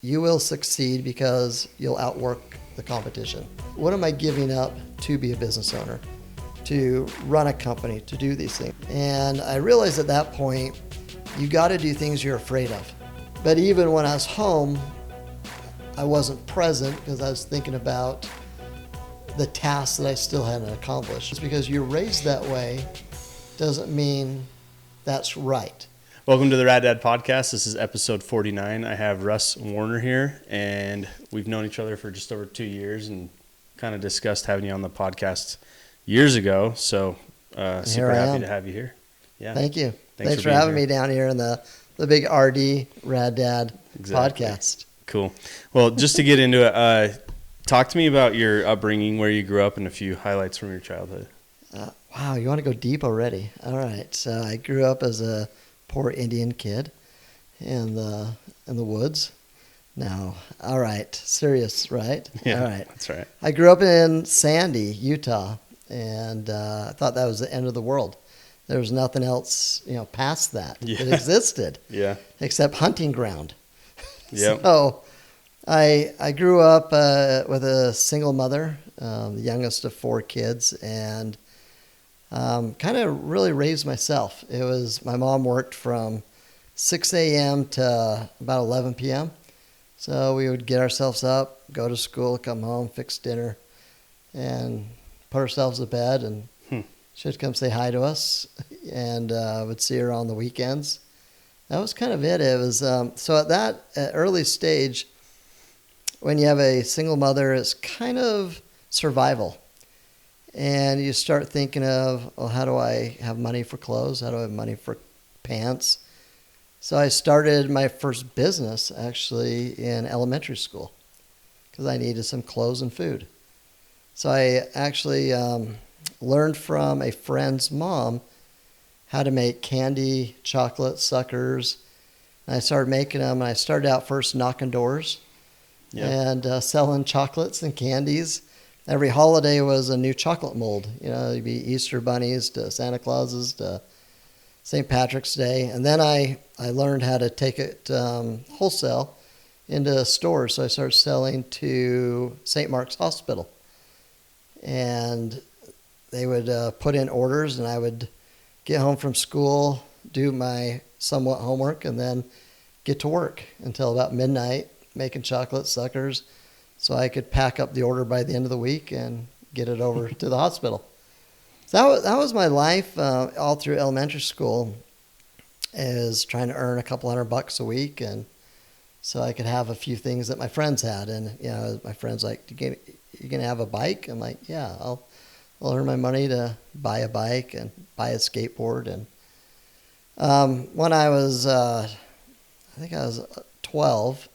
You will succeed because you'll outwork the competition. What am I giving up to be a business owner, to run a company, to do these things? And I realized at that point, you got to do things you're afraid of. But even when I was home, I wasn't present because I was thinking about the tasks that I still hadn't accomplished. Just because you're raised that way doesn't mean that's right. Welcome to the Rad Dad Podcast. This is episode 49. I have Russ Warner here, and we've known each other for just over 2 years and kind of discussed having you on the podcast years ago. So super happy to have you here. Yeah. Thank you. Thanks for having me down here in the big RD Rad Dad podcast. Cool. Well, just to get into it, talk to me about your upbringing, where you grew up, and a few highlights from your childhood. Wow, you want to go deep already? All right. So I grew up as a poor Indian kid in the woods. Now, all right, serious, right? Yeah, all right, that's right. I grew up in Sandy, Utah, and I thought that was the end of the world. There was nothing else, past that that existed. Yeah. Except hunting ground. Yeah. So I grew up with a single mother, the youngest of 4 kids, and kind of really raised myself. It was, my mom worked from 6 a.m. to about 11 p.m. So we would get ourselves up, go to school, come home, fix dinner, and put ourselves to bed, and she'd come say hi to us, and would see her on the weekends. That was kind of it. It was, so at that early stage, when you have a single mother, it's kind of survival. And you start thinking of, well, how do I have money for clothes? How do I have money for pants? So I started my first business actually in elementary school because I needed some clothes and food. So I actually learned from a friend's mom how to make candy, chocolate, suckers. And I started making them. And I started out first knocking doors and selling chocolates and candies. Every holiday was a new chocolate mold. It'd be Easter bunnies to Santa Clauses to St. Patrick's Day. And then I learned how to take it wholesale into stores. So I started selling to St. Mark's Hospital. And they would put in orders, and I would get home from school, do my somewhat homework, and then get to work until about midnight making chocolate suckers, so I could pack up the order by the end of the week and get it over to the hospital. So that was my life all through elementary school, is trying to earn a couple $100 a week, and so I could have a few things that my friends had. And my friends like, you gonna have a bike? I'm like, yeah, I'll earn my money to buy a bike and buy a skateboard. And when I was, I think I was 12.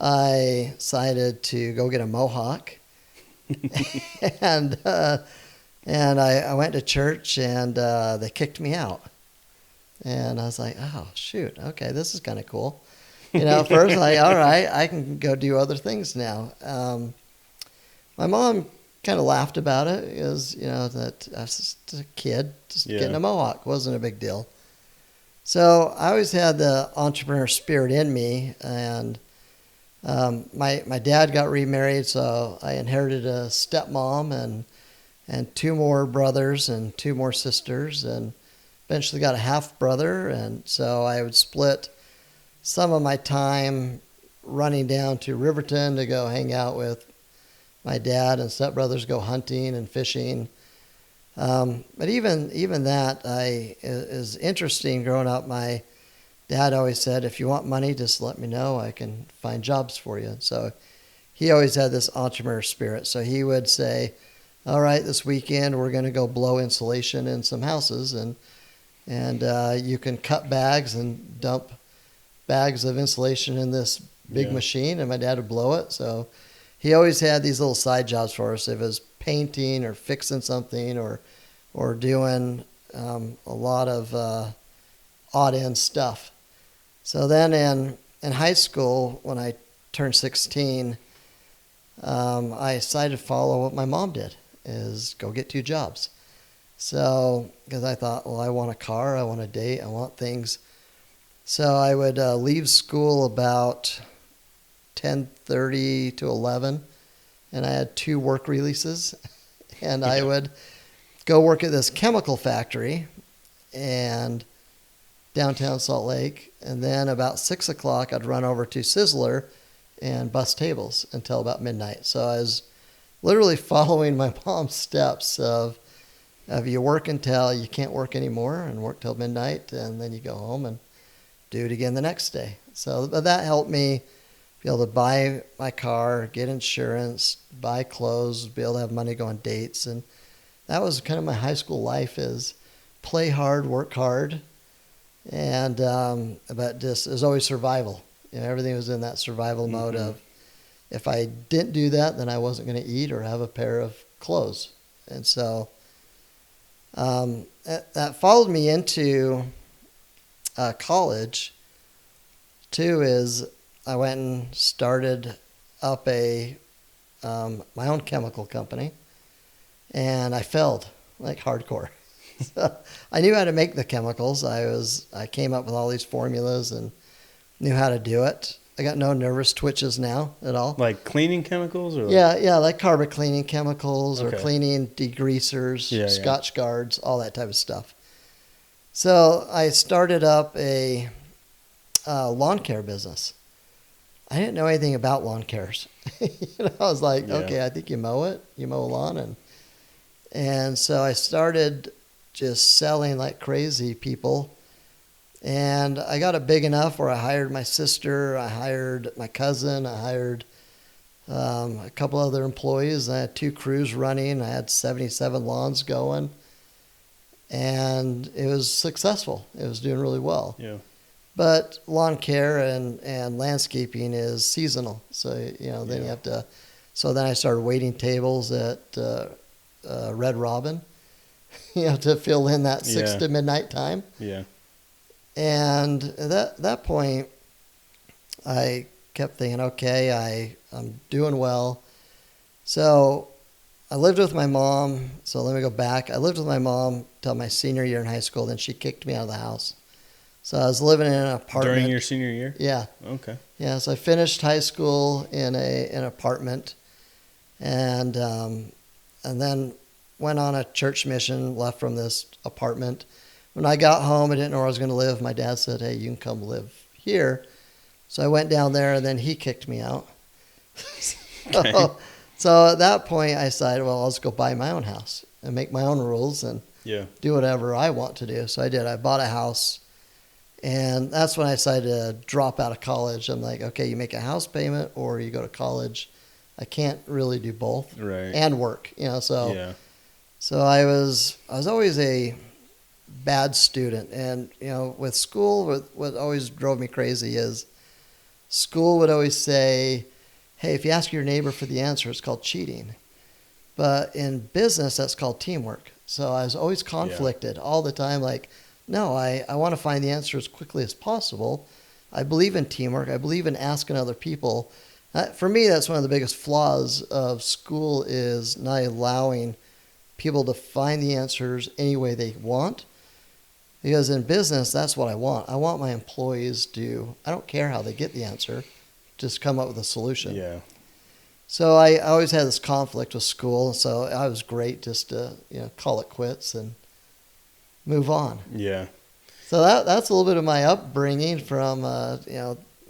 I decided to go get a mohawk, and I went to church, and they kicked me out. And I was like, oh, shoot, okay, this is kind of cool. First I'm like, all right, I can go do other things now. My mom kind of laughed about it because, that I was just a kid, just getting a mohawk wasn't a big deal. So I always had the entrepreneur spirit in me, and my dad got remarried, so I inherited a stepmom and 2 more brothers and 2 more sisters, and eventually got a half brother. And so I would split some of my time running down to Riverton to go hang out with my dad, and stepbrothers go hunting and fishing. But even that is interesting. Growing up, my Dad always said, if you want money, just let me know. I can find jobs for you. So he always had this entrepreneur spirit. So he would say, all right, this weekend we're going to go blow insulation in some houses, and you can cut bags and dump bags of insulation in this big machine, and my dad would blow it. So he always had these little side jobs for us. If it was painting or fixing something or doing a lot of odd end stuff. So then in high school, when I turned 16, I decided to follow what my mom did, is go get 2 jobs. So, because I thought, well, I want a car, I want a date, I want things. So I would leave school about 10:30 to 11, and I had 2 work releases, and I would go work at this chemical factory and downtown Salt Lake, and then about 6 o'clock I'd run over to Sizzler and bus tables until about midnight. So I was literally following my mom's steps of you work until you can't work anymore and work till midnight, and then you go home and do it again the next day. So that helped me be able to buy my car, get insurance, buy clothes, be able to have money to go on dates. And that was kind of my high school life, is play hard, work hard. And but just it was always survival. Everything was in that survival mode of, if I didn't do that, then I wasn't going to eat or have a pair of clothes. And so that followed me into college too. Is I went and started up my own chemical company, and I failed like hardcore. So I knew how to make the chemicals. I came up with all these formulas and knew how to do it. I got no nervous twitches now at all. Like cleaning chemicals, or yeah, like carpet cleaning chemicals, or Okay. cleaning degreasers, Yeah, Scotch guards, all that type of stuff. So I started up a lawn care business. I didn't know anything about lawn cares. I was like, Yeah. okay, I think you mow a lawn, and so I started just selling like crazy people. And I got it big enough where I hired my sister, I hired my cousin, I hired a couple other employees. I had 2 crews running. I had 77 lawns going, and it was successful. It was doing really well. Yeah. But lawn care and landscaping is seasonal, so then you have to. So then I started waiting tables at Red Robin, to fill in that 6 to midnight time. Yeah. And at that point, I kept thinking, okay, I'm doing well. So I lived with my mom. So let me go back. I lived with my mom till my senior year in high school. Then she kicked me out of the house. So I was living in an apartment. During your senior year? Yeah. Okay. Yeah, so I finished high school in an apartment, and then went on a church mission, left from this apartment. When I got home, I didn't know where I was going to live. My dad said, hey, you can come live here. So I went down there, and then he kicked me out. Okay. So at that point, I decided, well, I'll just go buy my own house and make my own rules and do whatever I want to do. So I did. I bought a house, and that's when I decided to drop out of college. I'm like, okay, you make a house payment or you go to college. I can't really do both. Right. And work, so. Yeah. So I was always a bad student, and with school, what always drove me crazy is school would always say, hey, if you ask your neighbor for the answer, it's called cheating. But in business, that's called teamwork. So I was always conflicted all the time. Like, no, I want to find the answer as quickly as possible. I believe in teamwork. I believe in asking other people. For me, that's one of the biggest flaws of school, is not allowing people to find the answers any way they want. Because in business, that's what I want. I want my employees to, I don't care how they get the answer, just come up with a solution. Yeah. So I always had this conflict with school, so I was great just to call it quits and move on. Yeah. So that's a little bit of my upbringing from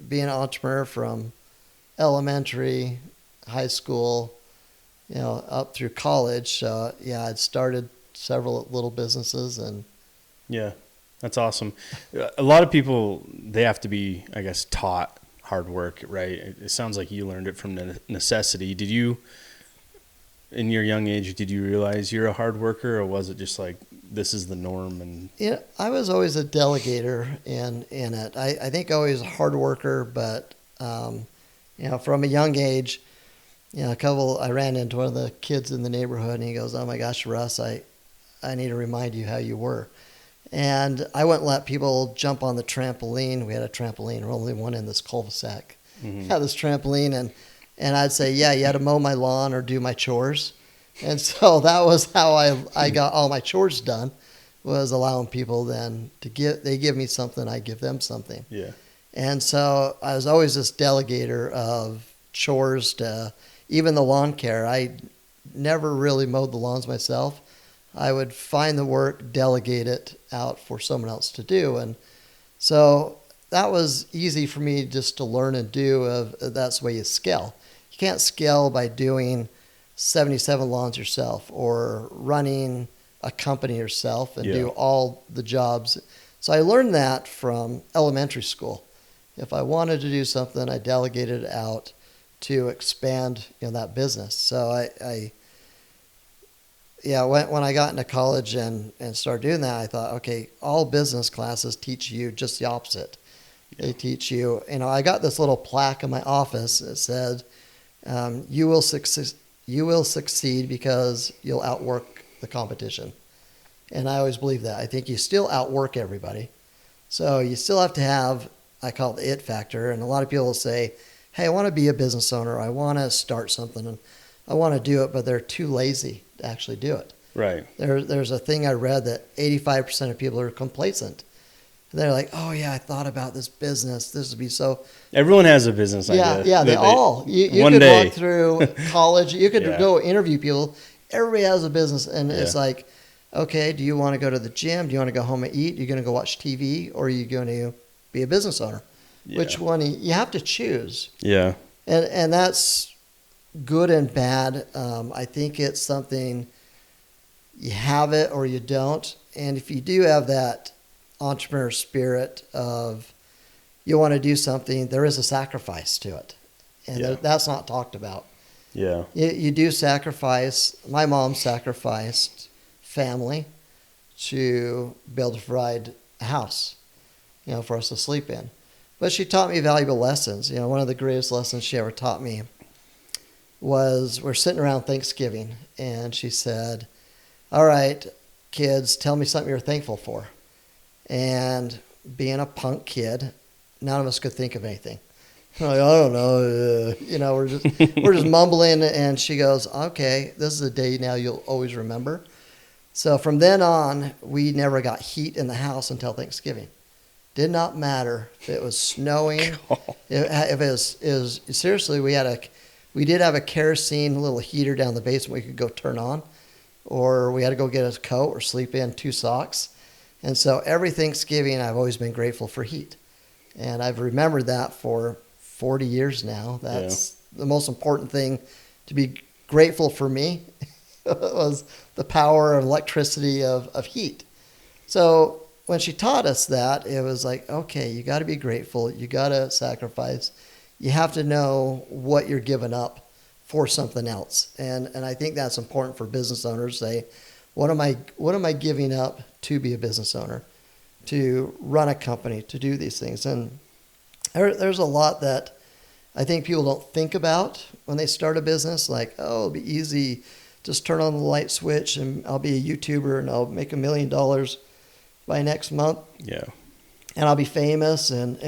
being an entrepreneur from elementary, high school, up through college. So I'd started several little businesses. And yeah, that's awesome. A lot of people, they have to be, I guess, taught hard work, right? It sounds like you learned it from necessity. Did you, in your young age, did you realize you're a hard worker, or was it just like, this is the norm? And I was always a delegator in it. I think always a hard worker, but from a young age, I ran into one of the kids in the neighborhood, and he goes, "Oh my gosh, Russ, I need to remind you how you were." And I wouldn't let people jump on the trampoline. We had a trampoline, only one in this cul-de-sac. Had this trampoline, and I'd say, "Yeah, you had to mow my lawn or do my chores." And so that was how I got all my chores done, was allowing people then they give me something, I give them something. yeah. And so I was always this delegator of chores to even the lawn care. I never really mowed the lawns myself. I would find the work, delegate it out for someone else to do. And so that was easy for me just to learn and do. That's the way you scale. You can't scale by doing 77 lawns yourself or running a company yourself and do all the jobs. So I learned that from elementary school. If I wanted to do something, I delegated it out to expand, that business. So when I got into college and started doing that, I thought, okay, all business classes teach you just the opposite. Yeah. They teach you, I got this little plaque in my office that said, you will succeed because you'll outwork the competition. And I always believe that. I think you still outwork everybody. So you still have to have, I call it the it factor. And a lot of people will say, hey, I want to be a business owner. I want to start something and I want to do it, but they're too lazy to actually do it. Right. There's a thing I read that 85% of people are complacent. They're like, oh yeah, I thought about this business. This would be so. Everyone has a business idea. Yeah, they all. You one could day. walk through college. You could go interview people. Everybody has a business, and it's like, okay, do you want to go to the gym? Do you want to go home and eat? Are you going to go watch TV, or are you going to be a business owner? Yeah. Which one? You have to choose. Yeah. And that's good and bad. I think it's something you have it or you don't. And if you do have that entrepreneur spirit of you want to do something, there is a sacrifice to it. And that's not talked about. Yeah. You do sacrifice. My mom sacrificed family to be able to provide a house, for us to sleep in. But she taught me valuable lessons. One of the greatest lessons she ever taught me was we're sitting around Thanksgiving, and she said, all right, kids, tell me something you're thankful for. And being a punk kid, none of us could think of anything. Like, I don't know. We're just mumbling, and she goes, okay, this is a day now you'll always remember. So from then on, we never got heat in the house until Thanksgiving. Did not matter if it was snowing. If it was seriously, we did have a kerosene little heater down the basement we could go turn on, or we had to go get a coat or sleep in 2 socks. And so every Thanksgiving, I've always been grateful for heat. And I've remembered that for 40 years now. That's the most important thing to be grateful for me was the power of electricity of heat. So when she taught us that, it was like, okay, you got to be grateful. You got to sacrifice. You have to know what you're giving up for something else. And I think that's important for business owners. Say, what am I giving up to be a business owner, to run a company, to do these things? And there's a lot that I think people don't think about when they start a business. Like, oh, it'll be easy. Just turn on the light switch and I'll be a YouTuber and I'll make $1 million by next month. Yeah. And I'll be famous and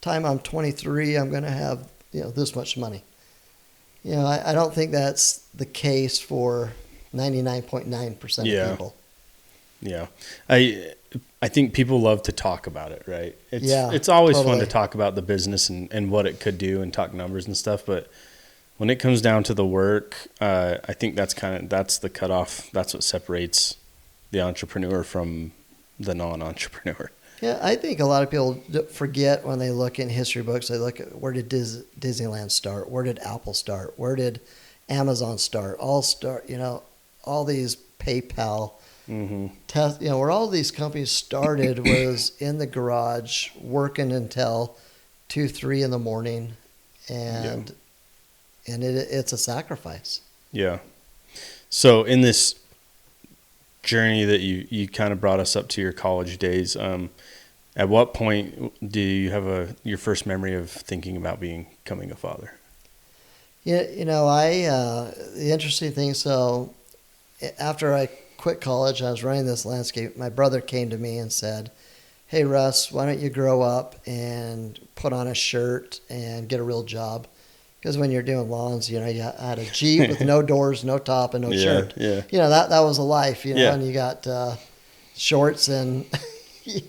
time I'm 23, I'm going to have, this much money. I don't think that's the case for 99.9% of people. Yeah. I think people love to talk about it, right? It's always fun to talk about the business and what it could do and talk numbers and stuff. But when it comes down to the work, I think that's the cutoff. That's what separates the entrepreneur from the non-entrepreneur. Yeah, I think a lot of people forget when they look in history books, they look at where did Disneyland start? Where did Apple start? Where did Amazon start? All these PayPal, where all these companies started was in the garage working until 2, 3 in the morning, and it's a sacrifice. Yeah. So in this journey that you kind of brought us up to your college days, at what point do you have your first memory of thinking about becoming a father? Yeah, the interesting thing, so after I quit college, I was running this landscape. My brother came to me and said, hey, Russ, why don't you grow up and put on a shirt and get a real job? Because when you're doing lawns, you had a Jeep with no doors, no top, and no shirt. Yeah. That was a life, and you got shorts and,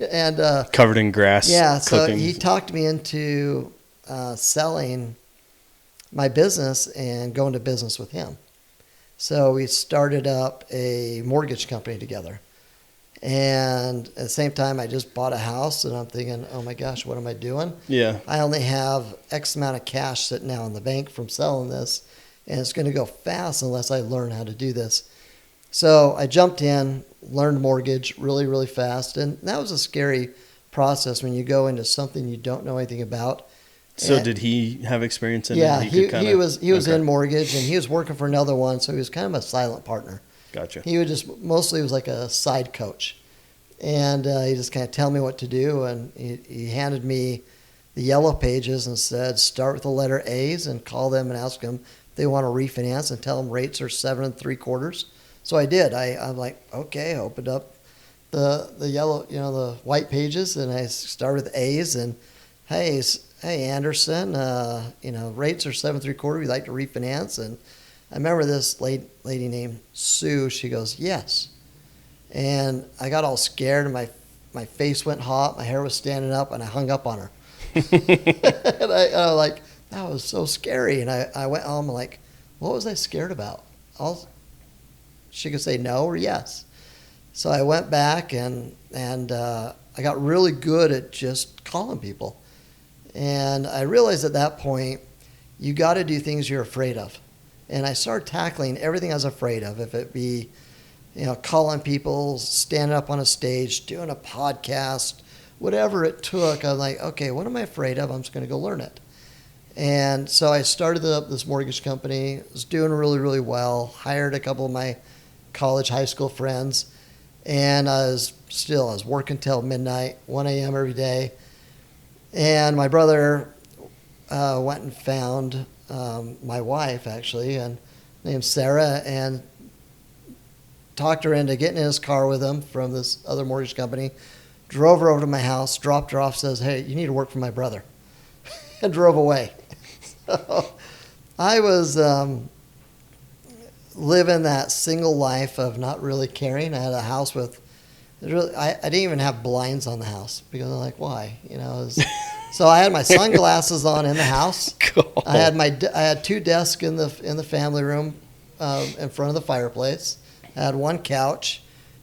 and Covered in grass. yeah, so cooking. he talked me into selling my business and going to business with him. So we started up a mortgage company together. And at the same time, I just bought a house, and I'm thinking, oh my gosh, what am I doing? Yeah. I only have X amount of cash sitting now in the bank from selling this, and it's going to go fast unless I learn how to do this. So I jumped in, learned mortgage really, really fast, and that was a scary process when you go into something you don't know anything about. So And- did he have experience in yeah, it? he was Okay. in mortgage, and he was working for another one, so he was kind of a silent partner. Gotcha. He would just mostly was like a side coach, and he just kind of tell me what to do. And he handed me the yellow pages and said, start with the letter A's and call them and ask them if they want to refinance, and tell them rates are 7 3/4. So I did. I'm like, okay, I opened up the yellow, the white pages, and I started with A's and hey Anderson, rates are 7 3/4. We'd like to refinance. And I remember this lady named Sue. She goes, yes. And I got all scared, and my face went hot. My hair was standing up, and I hung up on her. And I was like, that was so scary. And I went home like, what was I scared about? She could say no or yes. So I went back and I got really good at just calling people. And I realized at that point, you got to do things you're afraid of. And I started tackling everything I was afraid of, if it be, calling people, standing up on a stage, doing a podcast, whatever it took. I'm like, okay, what am I afraid of? I'm just going to go learn it. And so I started up this mortgage company. Was doing really, really well. Hired a couple of my high school friends. And I was working till midnight, 1 a.m. every day. And my brother went and found my wife, actually, and named Sarah, and talked her into getting in his car with him from this other mortgage company, drove her over to my house, dropped her off, says, hey, you need to work for my brother, and drove away. So I was living that single life of not really caring. I had a house with, I didn't even have blinds on the house, because I'm like, why? So I had my sunglasses on in the house. Cool. I had 2 desks in the family room in front of the fireplace. I had 1 couch,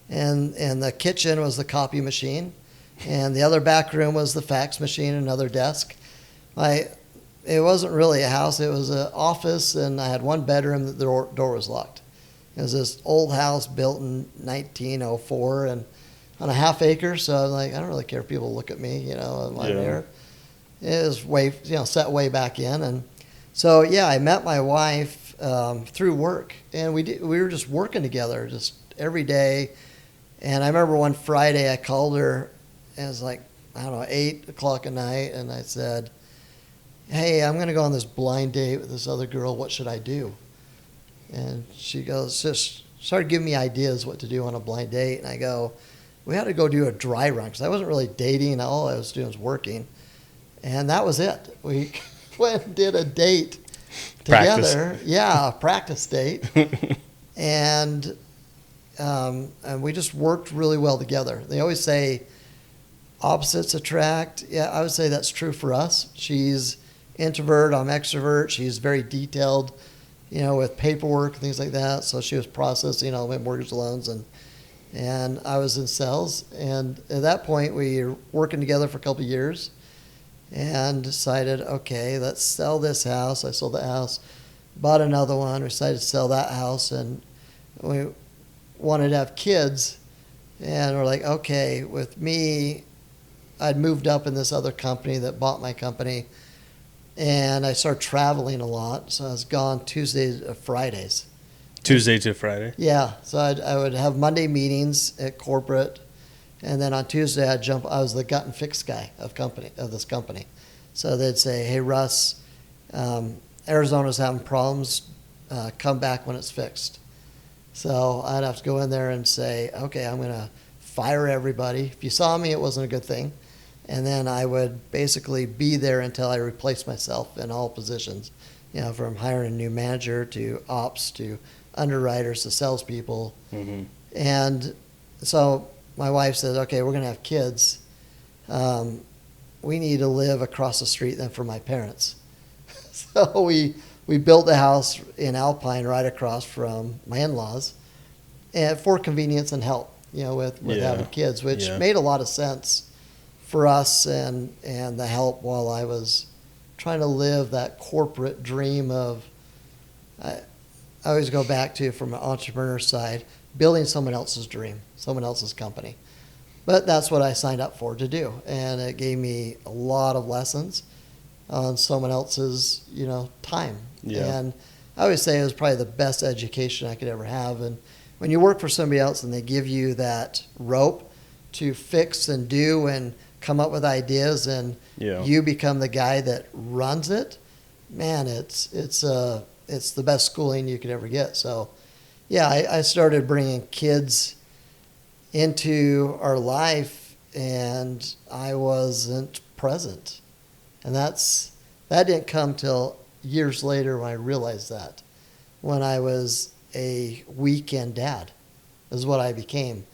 and the kitchen was the copy machine, and the other back room was the fax machine, another desk. It wasn't really a house; it was an office, and I had 1 bedroom that the door was locked. It was this old house built in 1904 and on a half acre. So I'm like, I don't really care if people look at me, on my mirror. It was set way back in, and so yeah, I met my wife through work, and we were just working together just every day. And I remember one Friday I called her, and it was like, I don't know, 8 o'clock at night, and I said, hey, I'm going to go on this blind date with this other girl. What should I do? And she goes, just started giving me ideas what to do on a blind date. And I go, we had to go do a dry run, because I wasn't really dating. All I was doing was working. And that was it. We went and did a date together. Yeah, a practice date. And we just worked really well together. They always say opposites attract. Yeah, I would say that's true for us. She's introvert, I'm extrovert. She's very detailed, with paperwork and things like that. So she was processing all my mortgage loans, and I was in sales. And at that point, we were working together for a couple of years, and decided, okay, let's sell this house. I sold the house, bought another one. We decided to sell that house, and we wanted to have kids. And we're like, okay, with me, I'd moved up in this other company that bought my company, and I started traveling a lot. So I was gone Tuesdays to Fridays. Tuesday to Friday? Yeah. So I would have Monday meetings at corporate, and then on Tuesday I'd jump. I was the gut and fix guy of this company. So they'd say, hey, Russ, Arizona's having problems. Come back when it's fixed. So I'd have to go in there and say, okay, I'm going to fire everybody. If you saw me, it wasn't a good thing. And then I would basically be there until I replaced myself in all positions, from hiring a new manager to ops to underwriters to salespeople. Mm-hmm. And so my wife said, okay, we're going to have kids. We need to live across the street then from my parents. So we built a house in Alpine right across from my in-laws, and for convenience and help, with having kids, which made a lot of sense for us and the help while I was trying to live that corporate dream of, I always go back to, from an entrepreneur side, building someone else's dream, someone else's company. But that's what I signed up for to do. And it gave me a lot of lessons on someone else's, time. Yeah. And I always say it was probably the best education I could ever have. And when you work for somebody else and they give you that rope to fix and do and come up with ideas, and you become the guy that runs it, man, it's the best schooling you could ever get. So, yeah, I started bringing kids into our life, and I wasn't present. And that didn't come till years later when I realized that. When I was a weekend dad is what I became.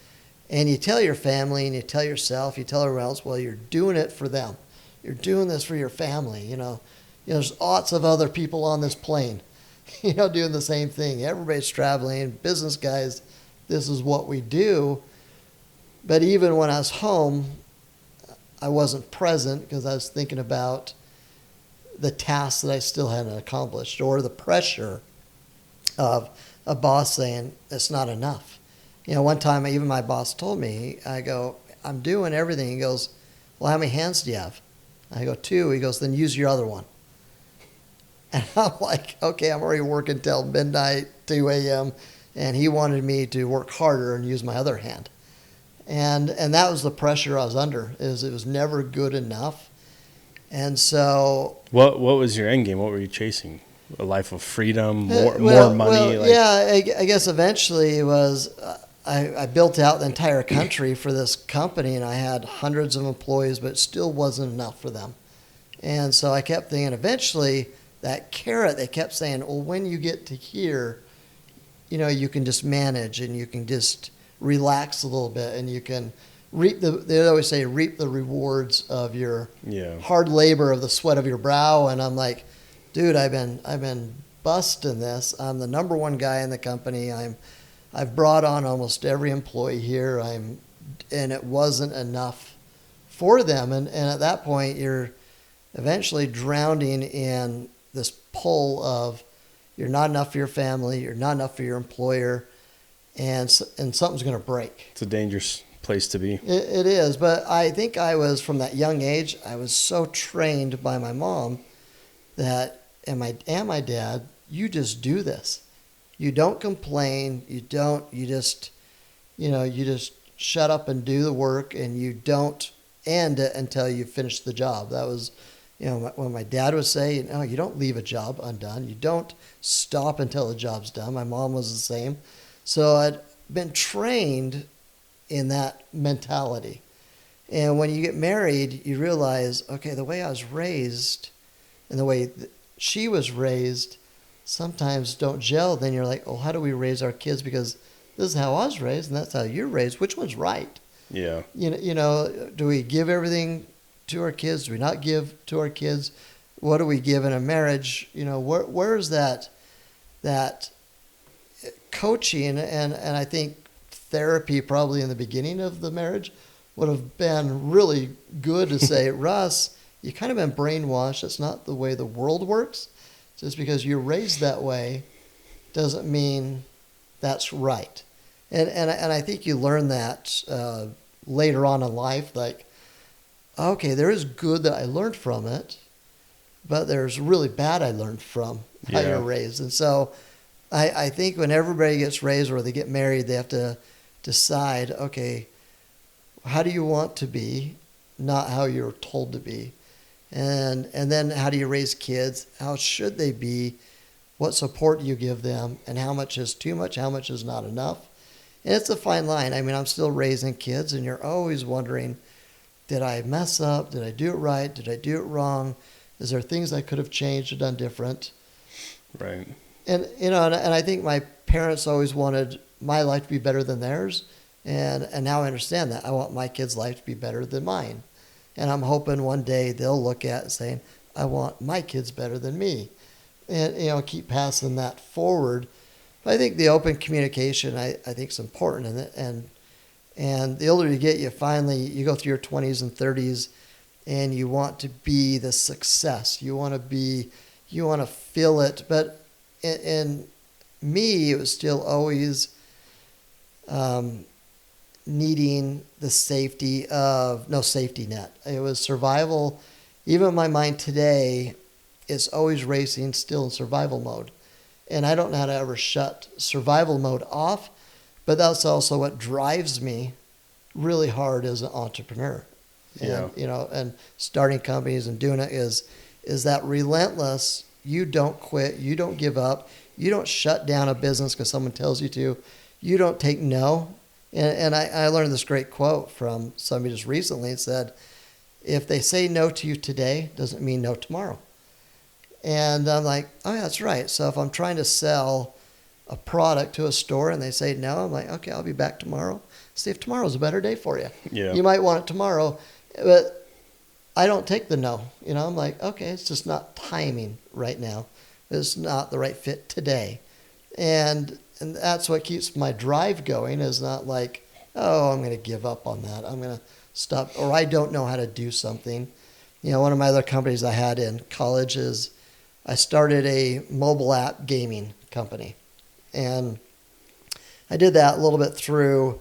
And you tell your family and you tell yourself, you tell everyone else, well, you're doing it for them. You're doing this for your family. There's lots of other people on this plane, doing the same thing. Everybody's traveling, business guys, this is what we do. But even when I was home, I wasn't present because I was thinking about the tasks that I still hadn't accomplished, or the pressure of a boss saying it's not enough. One time even my boss told me, I go, I'm doing everything. He goes, well, how many hands do you have? I go, 2. He goes, then use your other one. And I'm like, okay, I'm already working till midnight, 2 a.m. And he wanted me to work harder and use my other hand. And that was the pressure I was under, is it was never good enough. And so... What was your end game? What were you chasing? A life of freedom, more money? I guess eventually it was... I built out the entire country for this company, and I had hundreds of employees, but it still wasn't enough for them. And so I kept thinking, eventually, that carrot, they kept saying, well, when you get to here, you can just manage and you can just relax a little bit, and you can they always say, reap the rewards of your hard labor, of the sweat of your brow. And I'm like, dude, I've been busting this. I'm the number one guy in the company. I've brought on almost every employee here. And it wasn't enough for them. And at that point, you're eventually drowning in this pull of, you're not enough for your family, you're not enough for your employer, and something's going to break. It's a dangerous place to be. It is, but I think I was, from that young age, I was so trained by my mom that, and my dad, you just do this. You don't complain. You just shut up and do the work, and you don't end it until you finish the job. That was, when my dad would say, no, you don't leave a job undone. You don't stop until the job's done. My mom was the same. So I'd been trained in that mentality. And when you get married, you realize, okay, the way I was raised and the way she was raised sometimes don't gel. Then you're like, oh, how do we raise our kids? Because this is how I was raised and that's how you're raised. Which one's right? Yeah. Do we give everything to our kids? Do we not give to our kids? What do we give in a marriage? Where's that coaching? And I think therapy probably in the beginning of the marriage would have been really good to say, Russ, you kind of been brainwashed. That's not the way the world works. Just because you're raised that way doesn't mean that's right. And I think you learn that later on in life, like, okay, there is good that I learned from it, but there's really bad I learned from how you're raised. And so I think when everybody gets raised or they get married, they have to decide, okay, how do you want to be, not how you're told to be. And then how do you raise kids? How should they be? What support do you give them? And how much is too much? How much is not enough? And it's a fine line. I mean, I'm still raising kids, and you're always wondering, did I mess up? Did I do it right? Did I do it wrong? Is there things I could have changed or done different? Right. And I think my parents always wanted my life to be better than theirs. And now I understand that. I want my kids' life to be better than mine. And I'm hoping one day they'll look at it saying, I want my kids better than me. And, keep passing that forward. But I think the open communication, I think, is important. And the older you get, you go through your 20s and 30s, and you want to be the success. You want to feel it. But in me, it was still always needing the safety of no safety net. It was survival. Even my mind today is always racing, still in survival mode. And I don't know how to ever shut survival mode off, but that's also what drives me really hard as an entrepreneur. Yeah. And starting companies and doing it is that relentless. You don't quit. You don't give up. You don't shut down a business because someone tells you to. You don't take no. And I learned this great quote from somebody just recently. It said, if they say no to you today, doesn't mean no tomorrow. And I'm like, oh, yeah, that's right. So if I'm trying to sell a product to a store and they say no, I'm like, okay, I'll be back tomorrow. See if tomorrow's a better day for you. Yeah. You might want it tomorrow, but I don't take the no. I'm like, okay, it's just not timing right now. It's not the right fit today. And that's what keeps my drive going, is not like, oh, I'm going to give up on that. I'm going to stop, or I don't know how to do something. One of my other companies I had in college is I started a mobile app gaming company. And I did that a little bit through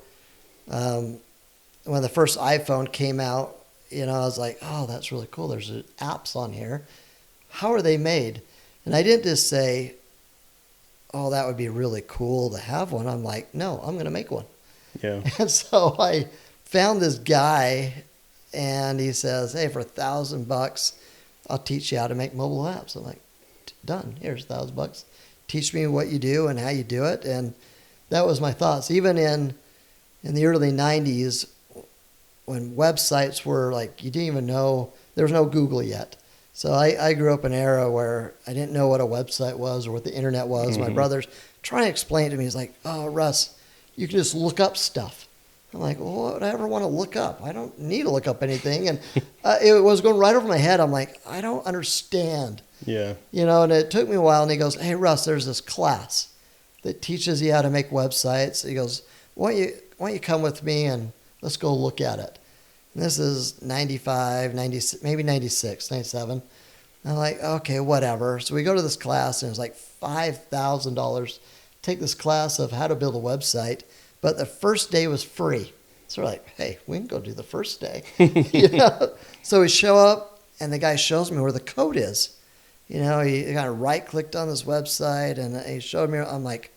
when the first iPhone came out. I was like, oh, that's really cool. There's apps on here. How are they made? And I didn't just say, oh, that would be really cool to have one. I'm like, no, I'm going to make one. Yeah. And so I found this guy, and he says, hey, for $1,000, I'll teach you how to make mobile apps. I'm like, done. Here's $1,000. Teach me what you do and how you do it. And that was my thoughts. Even in the early 90s, when websites were like, you didn't even know, there was no Google yet. So I grew up in an era where I didn't know what a website was or what the internet was. Mm-hmm. My brother's trying to explain it to me. He's like, oh, Russ, you can just look up stuff. I'm like, well, what would I ever want to look up? I don't need to look up anything. And it was going right over my head. I'm like, I don't understand. Yeah. And it took me a while. And he goes, hey, Russ, there's this class that teaches you how to make websites. He goes, why don't you come with me and let's go look at it. And this is 95, 96, maybe 96, 97. I'm like, okay, whatever. So we go to this class, and it's like $5,000. Take this class of how to build a website. But the first day was free. So we're like, hey, we can go do the first day. So we show up, and the guy shows me where the code is. He kind of right-clicked on this website, and he showed me. I'm like,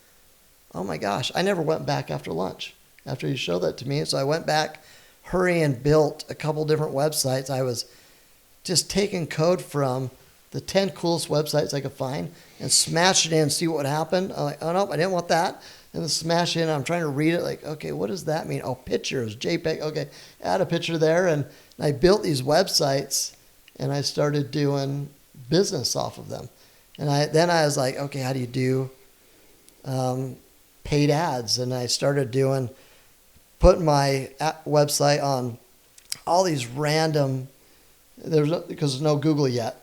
oh, my gosh. I never went back after lunch after he showed that to me. So I went back, hurry, and built a couple different websites. I was just taking code from the 10 coolest websites I could find and smash it in and see what happened. I'm like, oh, no, I didn't want that. And then smash in. I'm trying to read it like, okay, what does that mean? Oh, pictures, JPEG. Okay, add a picture there. And I built these websites, and I started doing business off of them. And then I was like, okay, how do you do paid ads? And I started putting my website on all these random, because there's no Google yet.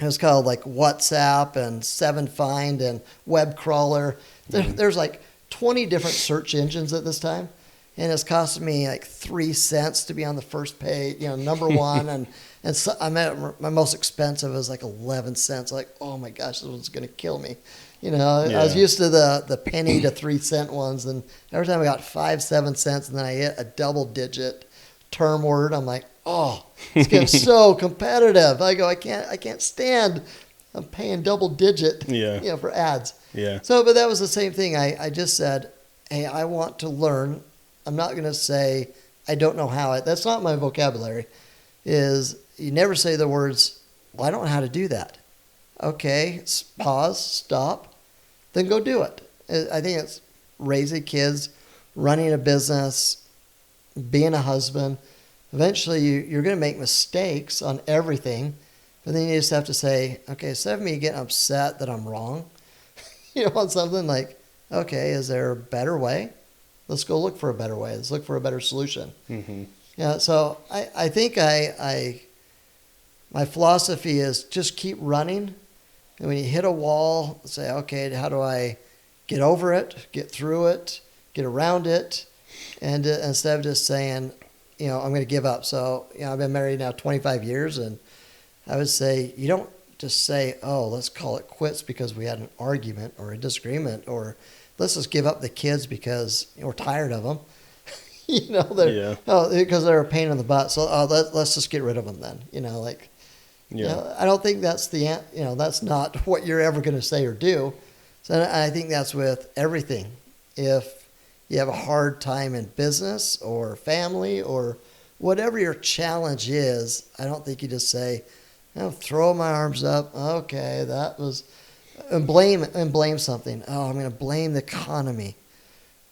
It was called like WhatsApp and 7Find and Web Crawler. There's like 20 different search engines at this time. And it's costing me like 3 cents to be on the first page, number one. and so I'm at my most expensive is like 11 cents. Like, oh my gosh, this one's going to kill me. I was used to the penny to 3 cent ones. And every time I got 5, 7 cents, and then I hit a double digit term word, I'm like, oh, it's getting so competitive. I go, I can't stand. I'm paying double digit, for ads. Yeah. So, but that was the same thing. I just said, hey, I want to learn. I'm not going to say I don't know how. That's not my vocabulary. Is you never say the words, well, I don't know how to do that. Okay, pause, stop, then go do it. I think it's raising kids, running a business, being a husband. Eventually, you're going to make mistakes on everything, but then you just have to say, okay, instead of me getting upset that I'm wrong, on something like, okay, is there a better way? Let's go look for a better way. Let's look for a better solution. Mm-hmm. Yeah. So I think my philosophy is just keep running. And when you hit a wall, say, okay, how do I get over it, get through it, get around it? And instead of just saying, I'm going to give up. So, I've been married now 25 years, and I would say you don't just say, oh, let's call it quits because we had an argument or a disagreement, or let's just give up the kids because we're tired of them. Because they're a pain in the butt. So let's just get rid of them then. I don't think that's that's not what you're ever going to say or do. So I think that's with everything. If you have a hard time in business or family or whatever your challenge is, I don't think you just say, throw my arms up. Okay, that was, and blame something. Oh, I'm going to blame the economy,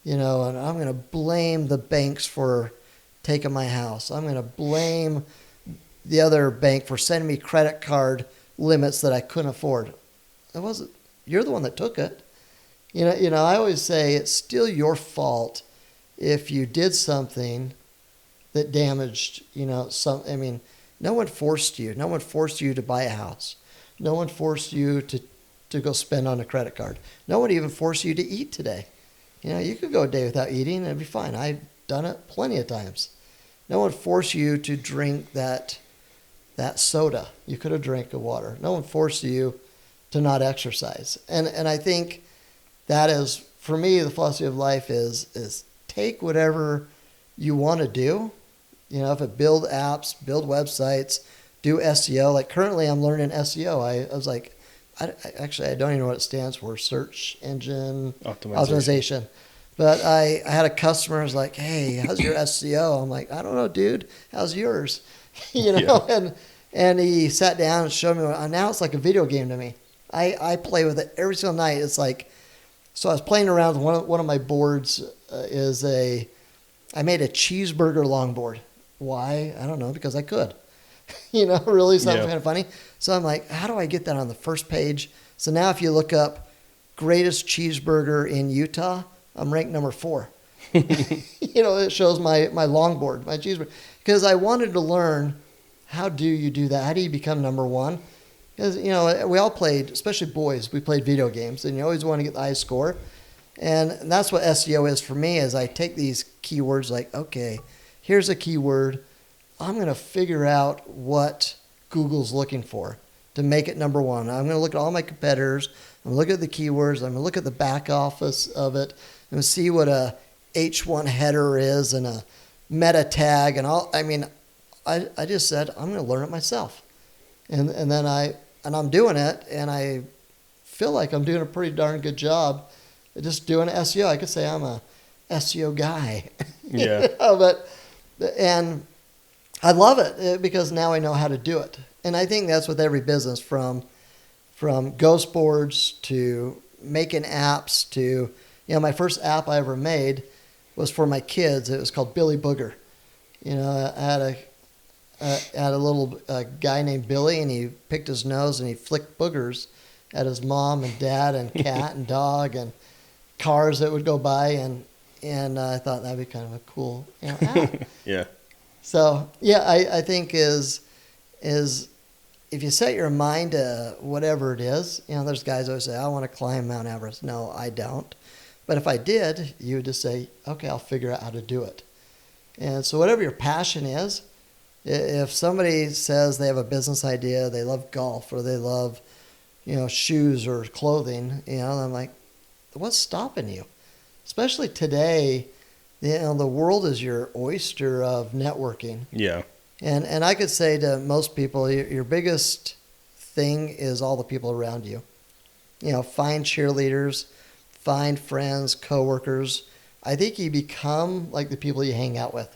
and I'm going to blame the banks for taking my house. I'm going to blame the other bank for sending me credit card limits that I couldn't afford. You're the one that took it. I always say it's still your fault if you did something that damaged, no one forced you. No one forced you to buy a house. No one forced you to go spend on a credit card. No one even forced you to eat today. You could go a day without eating and it'd be fine. I've done it plenty of times. No one forced you to drink that soda. You could have drank the water. No one forced you to not exercise. And I think that is, for me, the philosophy of life is take whatever you want to do. If it build apps, build websites, do SEO. Like currently I'm learning SEO. I was like, I don't even know what it stands for, search engine optimization. But I had a customer who was like, hey, how's your SEO? I'm like, I don't know, dude. How's yours? And he sat down and showed me. Now it's like a video game to me. I play with it every single night. It's like, so I was playing around with one of my boards I made a cheeseburger longboard. Why? I don't know, because I could. Really sounds kind of funny. So I'm like, how do I get that on the first page? So now if you look up greatest cheeseburger in Utah, I'm ranked number 4. It shows my longboard, my cheeseburger. Because I wanted to learn, how do you do that? How do you become number 1? Because, we all played, especially boys, we played video games, and you always want to get the highest score. And that's what SEO is for me, is I take these keywords like, okay, here's a keyword. I'm going to figure out what Google's looking for to make it number 1. I'm going to look at all my competitors. I'm going to look at the keywords. I'm going to look at the back office of it and see what a H1 header is and a meta tag and all. I just said, I'm going to learn it myself. And then I'm doing it, and I feel like I'm doing a pretty darn good job just doing SEO. I could say I'm a SEO guy. Yeah. And I love it because now I know how to do it. And I think that's with every business, from ghost boards to making apps to, my first app I ever made was for my kids. It was called Billy Booger. I had a little guy named Billy, and he picked his nose and he flicked boogers at his mom and dad and cat and dog and cars that would go by, and I thought that'd be kind of a cool app. Yeah. So I think is if you set your mind to whatever it is, there's guys always say, I want to climb Mount Everest. No, I don't. But if I did, you would just say, okay, I'll figure out how to do it. And so whatever your passion is, if somebody says they have a business idea, they love golf or they love, shoes or clothing, I'm like, what's stopping you? Especially today, the world is your oyster of networking. Yeah. And I could say to most people, your biggest thing is all the people around you. Find cheerleaders, find friends, coworkers. I think you become like the people you hang out with.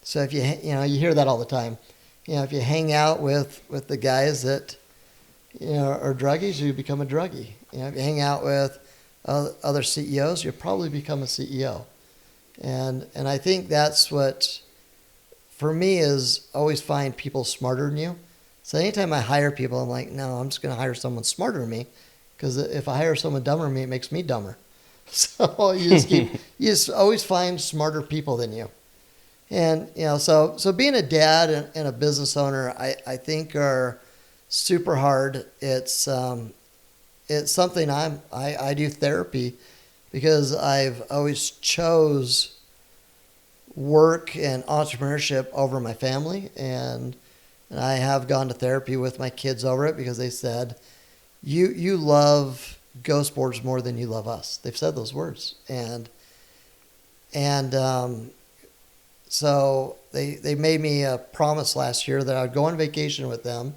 So if you hear that all the time. If you hang out with the guys that are druggies, you become a druggie. If you hang out with other CEOs, you'll probably become a CEO. And I think that's what, for me, is always find people smarter than you. So anytime I hire people, I'm like, no, I'm just going to hire someone smarter than me, because if I hire someone dumber than me, it makes me dumber. So you just always find smarter people than you. And, so being a dad and a business owner, I think are super hard. It's something I do therapy because I've always chose work and entrepreneurship over my family. And I have gone to therapy with my kids over it because they said, you love Go Sports more than you love us. They've said those words. And so they made me a promise last year that I would go on vacation with them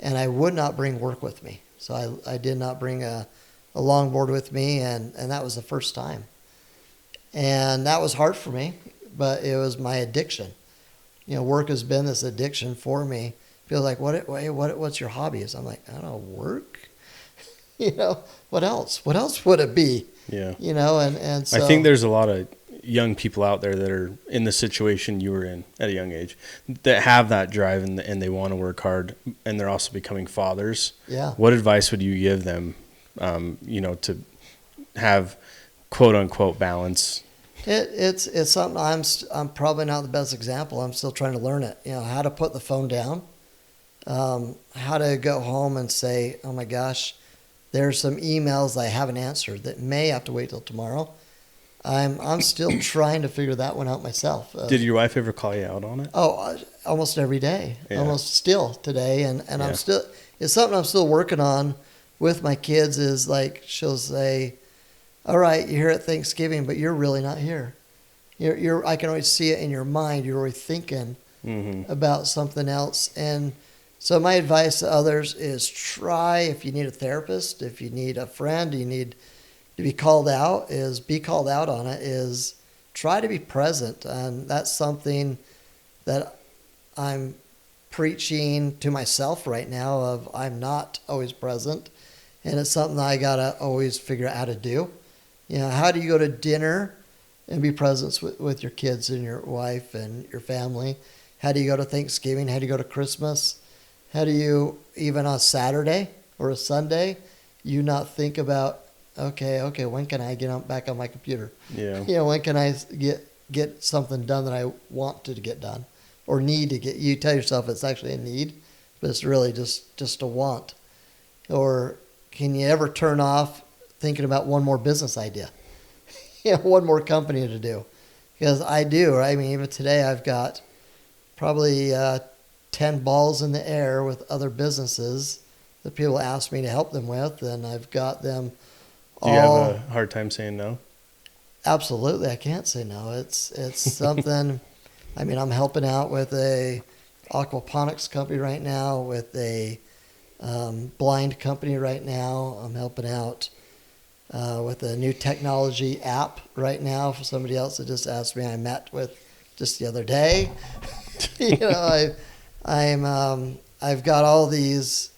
and I would not bring work with me. So I did not bring a longboard with me, and that was the first time. And that was hard for me, but it was my addiction. Work has been this addiction for me. People are like, what's your hobbies? I'm like, I don't know, work? What else? What else would it be? Yeah. And so I think there's a lot of young people out there that are in the situation you were in at a young age that have that drive and they want to work hard, and they're also becoming fathers. Yeah. What advice would you give them, to have quote unquote balance? It's something I'm probably not the best example. I'm still trying to learn it. How to put the phone down, how to go home and say, oh my gosh, there's some emails I haven't answered that may have to wait till tomorrow. I'm still trying to figure that one out myself. Did your wife ever call you out on it? Oh, almost every day, Yeah. almost still today, and Yeah. it's something I'm still working on with my kids. Is like she'll say, "All right, you're here at Thanksgiving, but you're really not here. I can always see it in your mind. You're always thinking about something else." And so my advice to others is try, if you need a therapist, if you need a friend, you need to be called out, is be called out on it, is try to be present. And that's something that I'm preaching to myself right now of I'm not always present. And it's something I got to always figure out how to do. How do you go to dinner and be present with your kids and your wife and your family? How do you go to Thanksgiving? How do you go to Christmas? How do you, even on Saturday or a Sunday, you not think about, okay, when can I get back on my computer? Yeah. When can I get something done that I want to get done or need to get? You tell yourself it's actually a need, but it's really just a want. Or can you ever turn off thinking about one more business idea? One more company to do? Because I do. I mean, even today I've got probably 10 balls in the air with other businesses that people ask me to help them with, and I've got them all. Do you have a hard time saying no? Absolutely, I can't say no. It's something. I mean, I'm helping out with a aquaponics company right now, with a blind company right now. I'm helping out with a new technology app right now for somebody else that just asked me. I met with just the other day. I've got all these.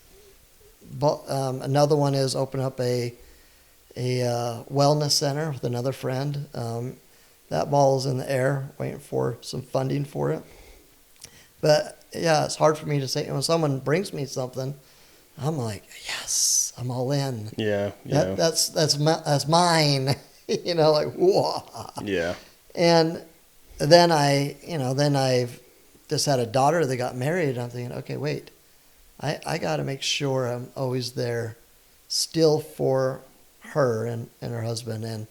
Another one is open up a wellness center with another friend. That ball is in the air, waiting for some funding for it. But yeah, it's hard for me to say. When someone brings me something, I'm like, yes, I'm all in. Yeah. That's mine. Like whoa. Yeah. And then I've just had a daughter that got married. And I'm thinking, okay, wait, I got to make sure I'm always there, still for her and her husband, and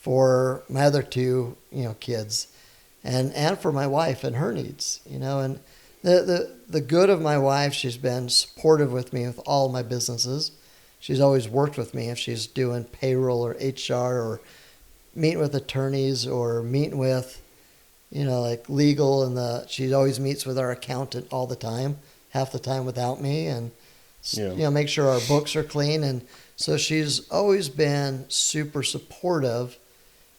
for my other two kids, and for my wife and her needs. And the good of my wife, she's been supportive with me with all my businesses. She's always worked with me if she's doing payroll or HR or meeting with attorneys or meeting with, like legal, and she always meets with our accountant all the time, half the time without me, and make sure our books are clean. And so she's always been super supportive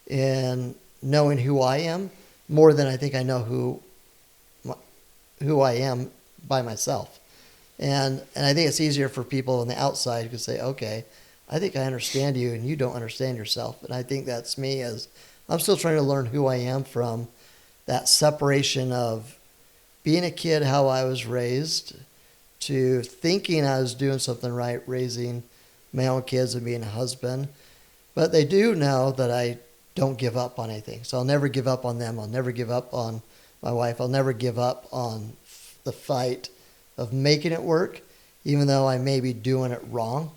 in knowing who I am more than I think I know who I am by myself. And I think it's easier for people on the outside who say, okay, I think I understand you and you don't understand yourself. And I think that's me, as I'm still trying to learn who I am from that separation of being a kid, how I was raised, to thinking I was doing something right, raising my own kids and being a husband, But they do know that I don't give up on anything. So I'll never give up on them. I'll never give up on my wife. I'll never give up on the fight of making it work, even though I may be doing it wrong.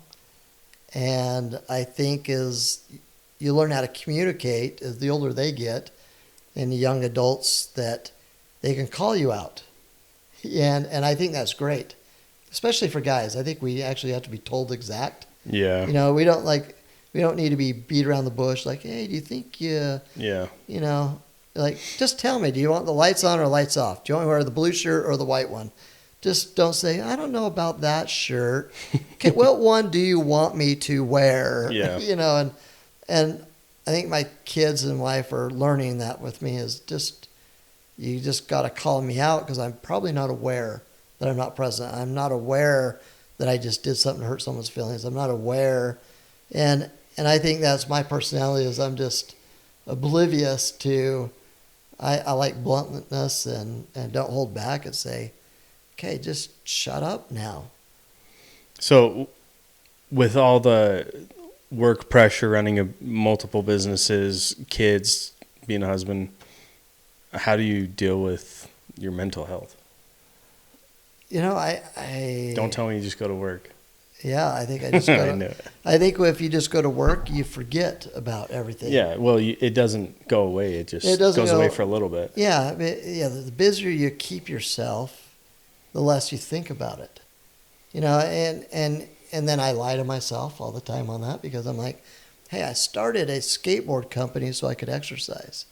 And I think as you learn how to communicate, as the older they get, and the young adults, that they can call you out. And I think that's great, especially for guys. I think we actually have to be told exact. Yeah. You know, we don't need to be beat around the bush like, hey, do you think you know, like, just tell me, do you want the lights on or lights off? Do you want me to wear the blue shirt or the white one? Just don't say, I don't know about that shirt. Okay, what one do you want me to wear? Yeah. You know, and I think my kids and wife are learning that with me, is you just got to call me out, because I'm probably not aware that I'm not present. I'm not aware that I just did something to hurt someone's feelings. I'm not aware. And I think that's my personality, is I'm just oblivious to, I like bluntness and don't hold back and say, okay, just shut up now. So with all the work pressure, running multiple businesses, kids, being a husband, how do you deal with your mental health? You know, I don't tell me you just go to work. Yeah, I think I just go. I knew it. I think if you just go to work, you forget about everything. Yeah, well, it doesn't go away. It just goes away for a little bit. Yeah, the busier you keep yourself, the less you think about it. You know, and then I lie to myself all the time on that, because I'm like, hey, I started a skateboard company so I could exercise.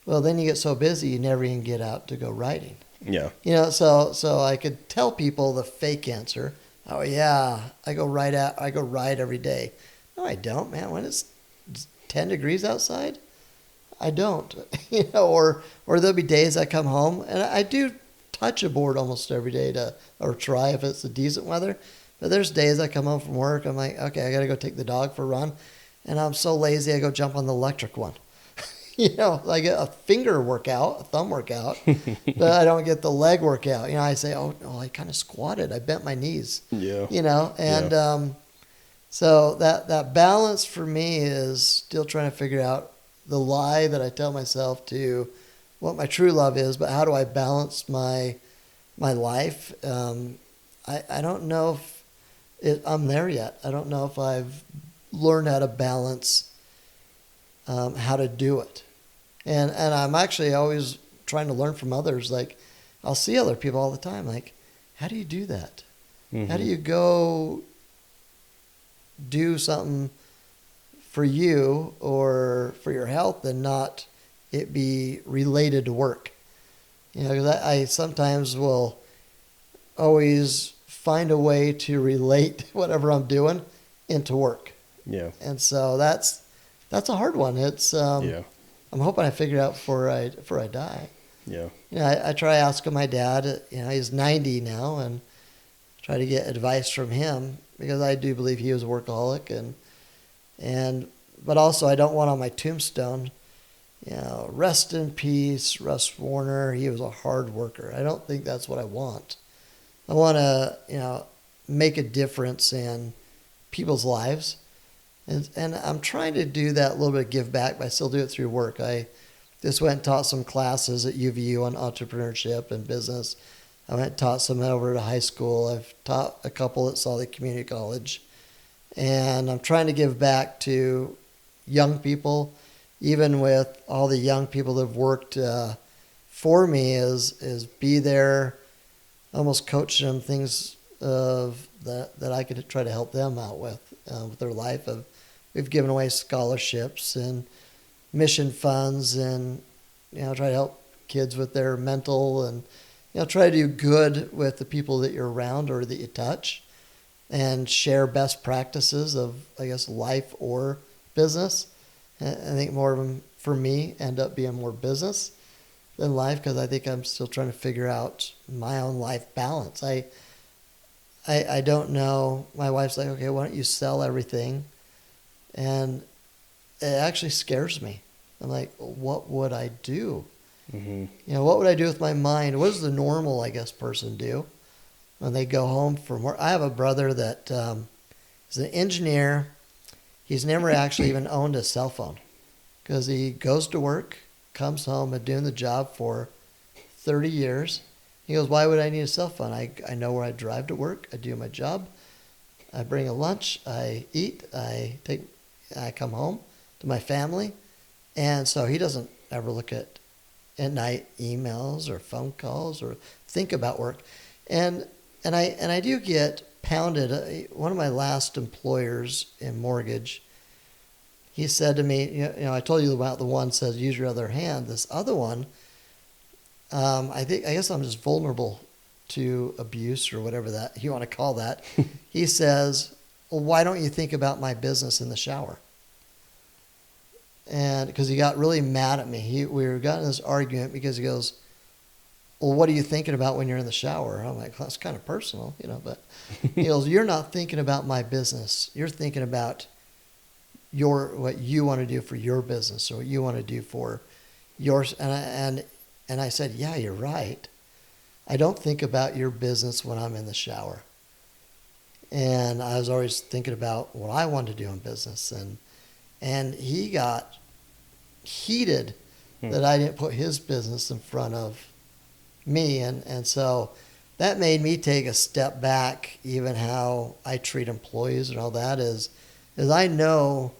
Well, then you get so busy you never even get out to go riding. Yeah. You know, so I could tell people the fake answer. Oh yeah, I go ride every day. No, I don't, man. When it's 10 degrees outside, I don't. You know, or there'll be days I come home and I do touch a board almost every day or try if it's a decent weather. But there's days I come home from work, I'm like, okay, I got to go take the dog for a run, and I'm so lazy I go jump on the electric one. You know, I get a finger workout, a thumb workout, but I don't get the leg workout. You know, I say, oh, I kind of squatted. I bent my knees. Yeah. You know, and so that balance for me is still trying to figure out the lie that I tell myself to what my true love is, but how do I balance my life? I don't know if I'm there yet. I don't know if I've learned how to balance how to do it. And I'm actually always trying to learn from others. Like, I'll see other people all the time. Like, how do you do that? Mm-hmm. How do you go do something for you or for your health and not it be related to work? You know, because I sometimes will always find a way to relate whatever I'm doing into work. Yeah. And so that's a hard one. It's I'm hoping I figure it out before I die. Yeah. You know, I try asking my dad. You know, he's 90 now, and try to get advice from him, because I do believe he was a workaholic, but also I don't want on my tombstone, you know, rest in peace, Russ Warner. He was a hard worker. I don't think that's what I want. I want to, you know, make a difference in people's lives. And I'm trying to do that, a little bit of give back, but I still do it through work. I just went and taught some classes at UVU on entrepreneurship and business. I went and taught some over at a high school. I've taught a couple at Salt Lake Community College. And I'm trying to give back to young people, even with all the young people that have worked for me, is be there, almost coach them things that I could try to help them out with their life. We've given away scholarships and mission funds, and you know, try to help kids with their mental, and you know, try to do good with the people that you're around or that you touch, and share best practices of, I guess, life or business. I think more of them for me end up being more business than life, because I think I'm still trying to figure out my own life balance. I don't know. My wife's like, okay, why don't you sell everything? And it actually scares me. I'm like, what would I do? Mm-hmm. You know, what would I do with my mind? What does the normal, I guess, person do when they go home from work? I have a brother that is an engineer. He's never actually even owned a cell phone because he goes to work, comes home, and doing the job for 30 years. He goes, why would I need a cell phone? I know where I drive to work. I do my job. I bring a lunch. I eat. I come home to my family. And so he doesn't ever look at night emails or phone calls or think about work. And I do get pounded. One of my last employers in mortgage, he said to me, I told you about the one says use your other hand. This other one, I guess I'm just vulnerable to abuse or whatever that you want to call that. He says, well, why don't you think about my business in the shower? And because he got really mad at me. We were got in this argument because he goes, well, what are you thinking about when you're in the shower? I'm like, well, that's kind of personal, but he goes, you're not thinking about my business. You're thinking about what you want to do for your business or what you want to do for yours. And I said, yeah, you're right. I don't think about your business when I'm in the shower. And I was always thinking about what I wanted to do in business. And he got heated that I didn't put his business in front of me. And so that made me take a step back, even how I treat employees and all that is I know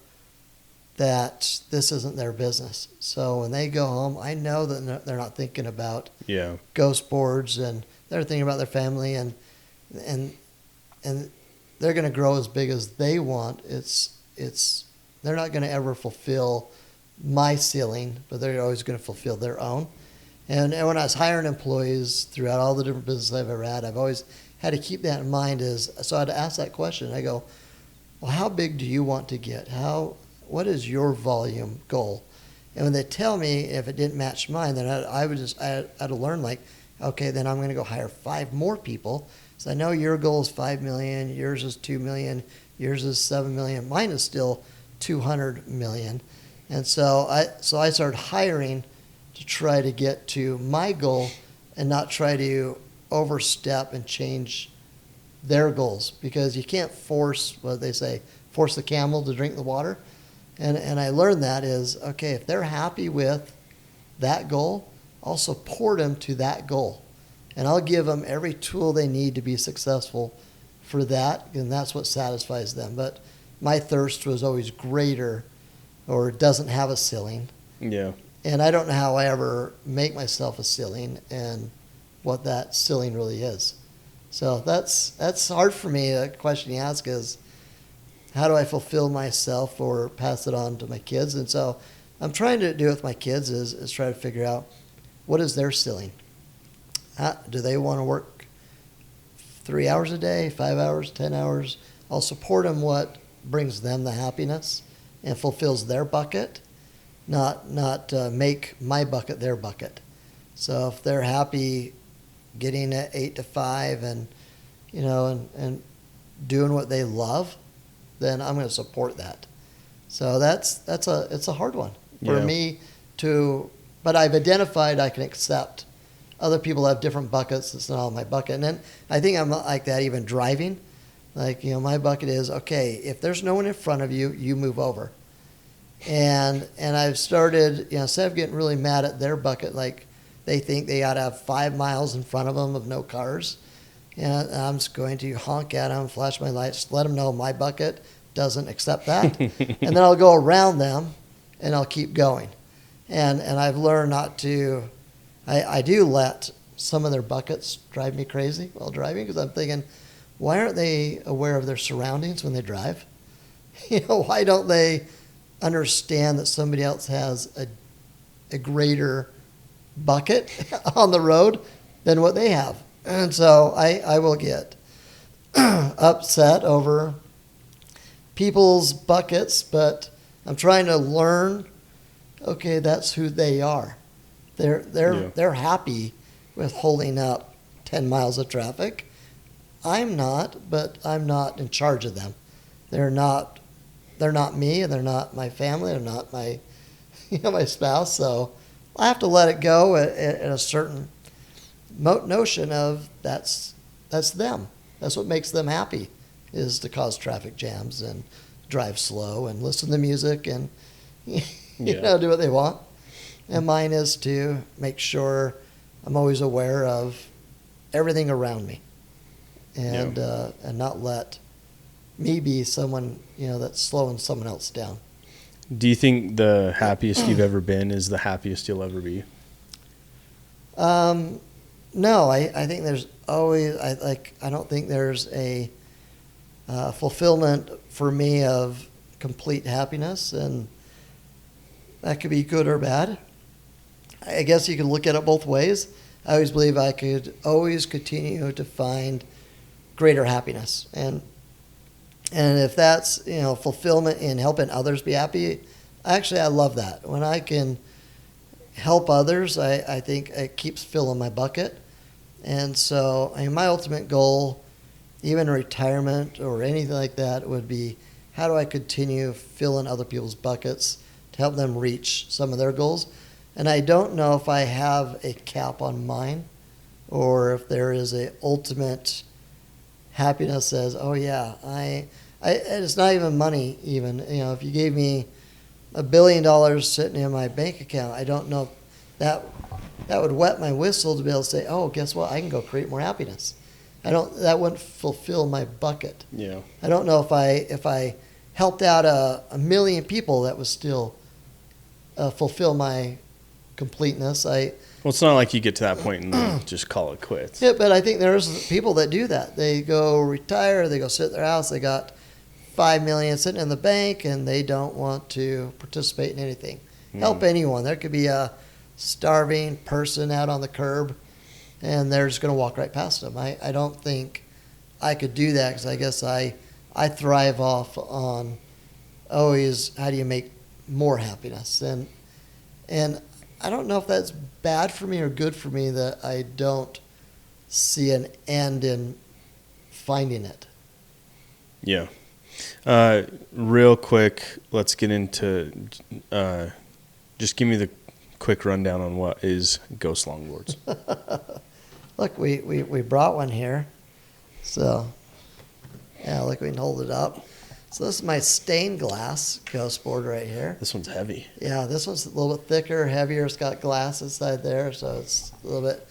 that this isn't their business. So when they go home, I know that they're not thinking about ghost boards, and they're thinking about their family, and they're going to grow as big as they want. They're not going to ever fulfill my ceiling, but they're always going to fulfill their own. And when I was hiring employees throughout all the different businesses I've ever had, I've always had to keep that in mind. So I had to ask that question. I go, well, how big do you want to get? What is your volume goal? And when they tell me if it didn't match mine, then I had to learn, like, okay, then I'm going to go hire 5 more people. So I know your goal is 5 million, yours is 2 million, yours is 7 million, mine is still 200 million. And so I started hiring to try to get to my goal and not try to overstep and change their goals, because you can't force the camel to drink the water. And I learned that is, okay, if they're happy with that goal, I'll support them to that goal. And I'll give them every tool they need to be successful for that, and that's what satisfies them. But my thirst was always greater, or doesn't have a ceiling. Yeah. And I don't know how I ever make myself a ceiling and what that ceiling really is. So that's hard for me. The question you ask is, how do I fulfill myself or pass it on to my kids? And so I'm trying to do with my kids is try to figure out, what is their ceiling? Do they want to work 3 hours a day, 5 hours, 10 hours? I'll support them what brings them the happiness and fulfills their bucket, not make my bucket their bucket. So if they're happy getting at 8 to 5 and doing what they love, then I'm going to support that. So it's a hard one for me to, but I've identified I can accept other people have different buckets. It's not all my bucket. And then I think I'm like that even driving. Like, my bucket is, okay, if there's no one in front of you, you move over. And I've started, instead of getting really mad at their bucket, like they think they ought to have 5 miles in front of them of no cars, and I'm just going to honk at them, flash my lights, let them know my bucket doesn't accept that. And then I'll go around them and I'll keep going. And I've learned not to, I do let some of their buckets drive me crazy while driving, because I'm thinking, why aren't they aware of their surroundings when they drive? Why don't they understand that somebody else has a greater bucket on the road than what they have? And so I will get upset over people's buckets, but I'm trying to learn, okay, that's who they are. They're happy with holding up 10 miles of traffic. I'm not, but I'm not in charge of them. They're not me, and they're not my family, they're not my my spouse. So I have to let it go at a certain notion of that's them. That's what makes them happy, is to cause traffic jams and drive slow and listen to music and Yeah. do what they want. And mine is to make sure I'm always aware of everything around me, and not let me be someone that's slowing someone else down. Do you think the happiest you've ever been is the happiest you'll ever be? No, I think there's always I don't think there's a fulfillment for me of complete happiness, and that could be good or bad. I guess you could look at it both ways. I always believe I could always continue to find greater happiness, and if that's fulfillment in helping others be happy, I love that. When I can help others, I think it keeps filling my bucket. And so my ultimate goal, even retirement or anything like that, would be how do I continue filling other people's buckets to help them reach some of their goals. And I don't know if I have a cap on mine, or if there is a ultimate happiness says, oh yeah, it's not even money. Even if you gave me $1 billion sitting in my bank account, I don't know if that would wet my whistle to be able to say, oh, guess what? I can go create more happiness. That wouldn't fulfill my bucket. Yeah. I don't know if I helped out a million people, that would still fulfill my completeness. Well, it's not like you get to that point and then just call it quits. Yeah, but I think there's people that do that. They go retire, they go sit at their house, they got $5 million sitting in the bank, and they don't want to participate in anything. Help anyone. There could be a starving person out on the curb, and they're just going to walk right past them. I don't think I could do that, because I guess I thrive off on always how do you make more happiness. And I don't know if that's bad for me or good for me that I don't see an end in finding it. Yeah. Real quick, let's get into just give me the quick rundown on what is Ghost Longboards. Look, we brought one here. So, yeah, look, we can hold it up. So this is my stained glass Ghost board right here. This one's heavy. Yeah, this one's a little bit thicker, heavier. It's got glass inside there, so it's a little bit.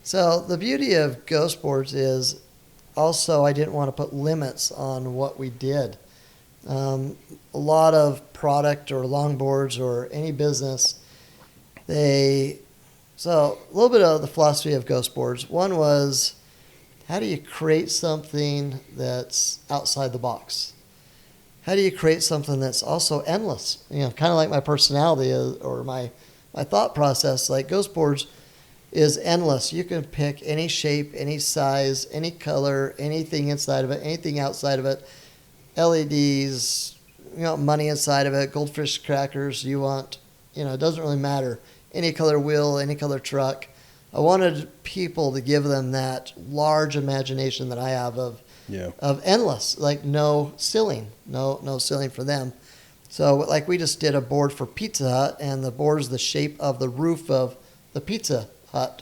So the beauty of Ghost boards is also I didn't want to put limits on what we did. A lot of product or longboards or any business, so a little bit of the philosophy of Ghost boards. One was, how do you create something that's outside the box? How do you create something that's also endless? Kind of like my personality or my thought process. Like Ghost boards is endless. You can pick any shape, any size, any color, anything inside of it, anything outside of it. LEDs, money inside of it, goldfish crackers. You want, it doesn't really matter. Any color wheel, any color truck. I wanted people to give them that large imagination that I have of endless, like no ceiling for them. So like we just did a board for Pizza Hut, and the board is the shape of the roof of the Pizza Hut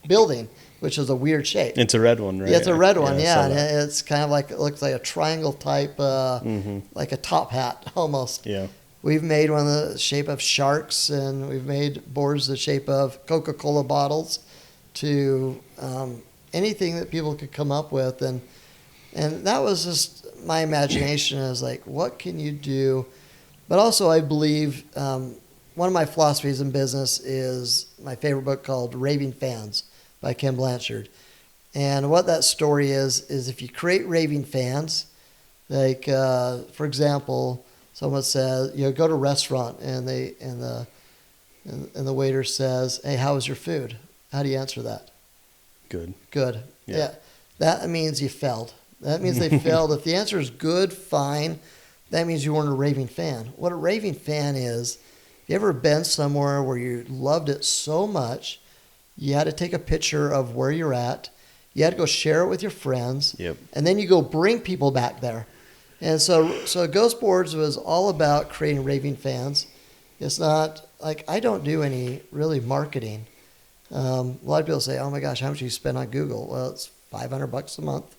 building, which is a weird shape. It's a red one, right? Yeah, it's a red one, yeah. And it's kind of like, it looks like a triangle type, like a top hat almost. Yeah. We've made one the shape of sharks, and we've made boards the shape of Coca-Cola bottles, to anything that people could come up with. And that was just my imagination. I was like, what can you do? But also I believe one of my philosophies in business is my favorite book called Raving Fans by Ken Blanchard. And what that story is if you create raving fans, like for example, someone says, go to a restaurant and the waiter says, hey, how was your food? How do you answer that? Good. Good. Yeah. That means you failed. That means they failed. If the answer is good, fine, that means you weren't a raving fan. What a raving fan is, if you ever been somewhere where you loved it so much, you had to take a picture of where you're at, you had to go share it with your friends, and then you go bring people back there. And so Ghost Boards was all about creating raving fans. It's not, like, I don't do any really marketing. A lot of people say, oh my gosh, how much do you spend on Google? Well, it's $500 a month.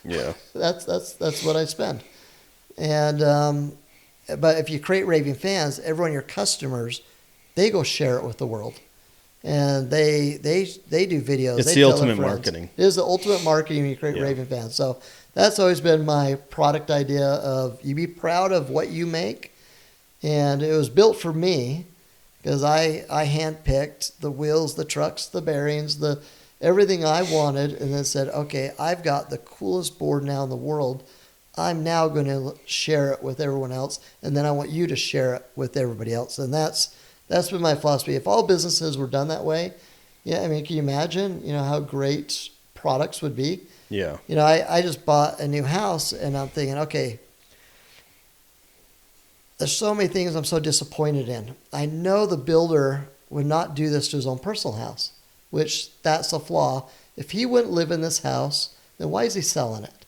Yeah. That's what I spend. And but if you create raving fans, everyone your customers, they go share it with the world, and they do videos. It's they the tell ultimate their friends. marketing. It is the ultimate marketing when you create Yeah. raving fans. So that's always been my product idea of you be proud of what you make, and it was built for me because I handpicked the wheels, the trucks, the bearings, the everything I wanted, and then said, okay, I've got the coolest board now in the world. I'm now going to share it with everyone else, and then I want you to share it with everybody else. And that's been my philosophy. If all businesses were done that way, yeah, I mean, can you imagine, how great products would be? Yeah. I just bought a new house, and I'm thinking, okay, there's so many things I'm so disappointed in. I know the builder would not do this to his own personal house, which that's a flaw. If he wouldn't live in this house, then why is he selling it?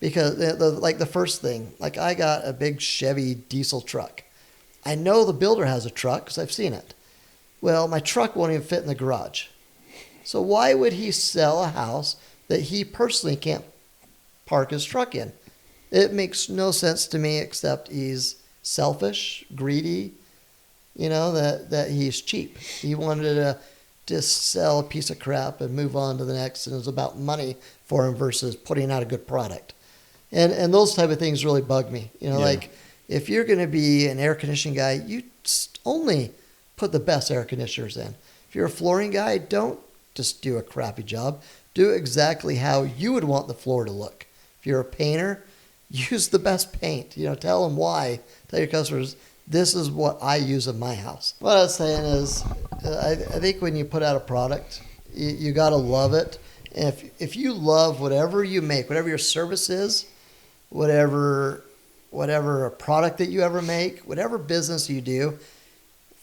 Because like the first thing, like I got a big Chevy diesel truck. I know the builder has a truck because I've seen it. Well, my truck won't even fit in the garage. So why would he sell a house that he personally can't park his truck in? It makes no sense to me except he's selfish, greedy, that he's cheap. He wanted to just sell a piece of crap and move on to the next, and it was about money for him versus putting out a good product. And those type of things really bug me. Like if you're going to be an air conditioning guy, you only put the best air conditioners in. If you're a flooring guy, don't just do a crappy job. Do exactly how you would want the floor to look. If you're a painter, use the best paint. Tell them why. Tell your customers, this is what I use in my house. What I was saying is, I think when you put out a product, you got to love it. And if you love whatever you make, whatever your service is, whatever product that you ever make, whatever business you do,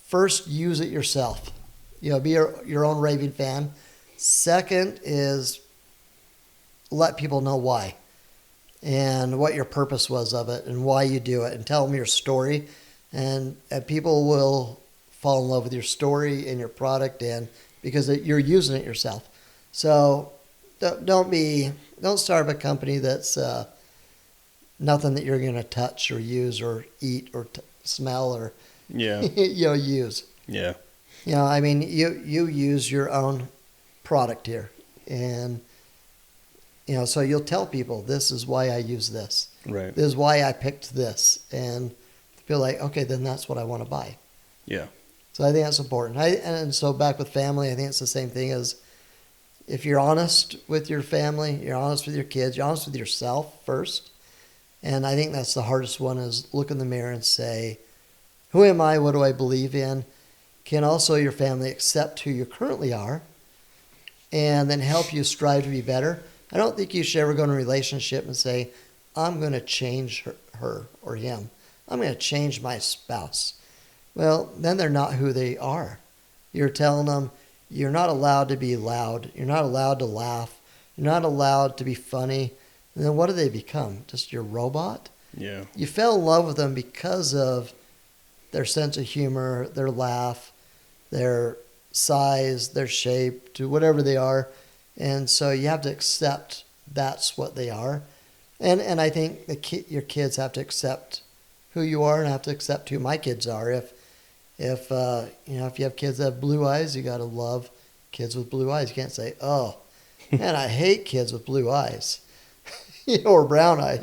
first use it yourself. Be your own raving fan. Second is let people know why and what your purpose was of it and why you do it, and tell them your story, and people will fall in love with your story and your product, and because you're using it yourself. So don't start up a company that's nothing that you're going to touch or use or eat or smell or use. Yeah. I mean, you use your own product here, and so you'll tell people, this is why I use this. Right. This is why I picked this, and feel like, okay, then that's what I want to buy. Yeah. So I think that's important. And so back with family, I think it's the same thing as if you're honest with your family, you're honest with your kids, you're honest with yourself first. And I think that's the hardest one, is look in the mirror and say, who am I? What do I believe in? Can also your family accept who you currently are and then help you strive to be better? I don't think you should ever go in a relationship and say, I'm going to change her or him. I'm going to change my spouse. Well, then they're not who they are. You're telling them you're not allowed to be loud. You're not allowed to laugh. You're not allowed to be funny. And then what do they become? Just your robot? Yeah. You fell in love with them because of their sense of humor, their laugh, their size, their shape, to whatever they are. And so you have to accept that's what they are. And I think your kids have to accept who you are and have to accept who my kids are. If you have kids that have blue eyes, you got to love kids with blue eyes. You can't say, oh, man, I hate kids with blue eyes. Or brown eyes,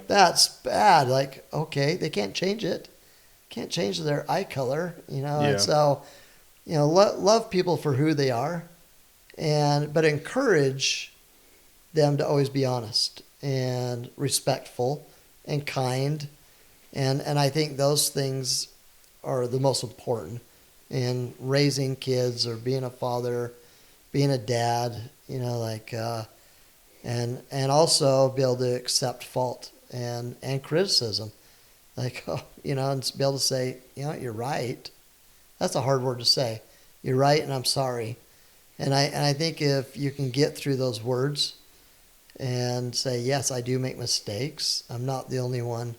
that's bad. Like, okay, they can't change it. Can't change their eye color, And so, love people for who they are, but encourage them to always be honest and respectful and kind. And I think those things are the most important in raising kids or being a father, being a dad, and also be able to accept fault and criticism. And be able to say, you're right. That's a hard word to say. You're right, and I'm sorry. And I think if you can get through those words and say, yes, I do make mistakes. I'm not the only one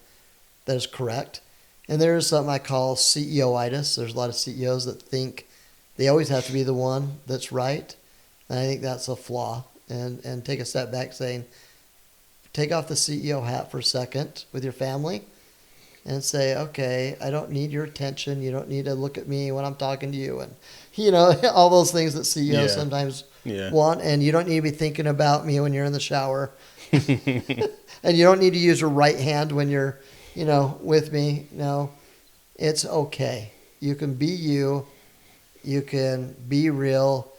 that is correct. And there is something I call CEO-itis. There's a lot of CEOs that think they always have to be the one that's right. And I think that's a flaw. And take a step back saying, take off the CEO hat for a second with your family and say, okay, I don't need your attention. You don't need to look at me when I'm talking to you. And, all those things that CEOs sometimes want. And you don't need to be thinking about me when you're in the shower. And you don't need to use your right hand when you're, with me. No, it's okay. You can be you. You can be real.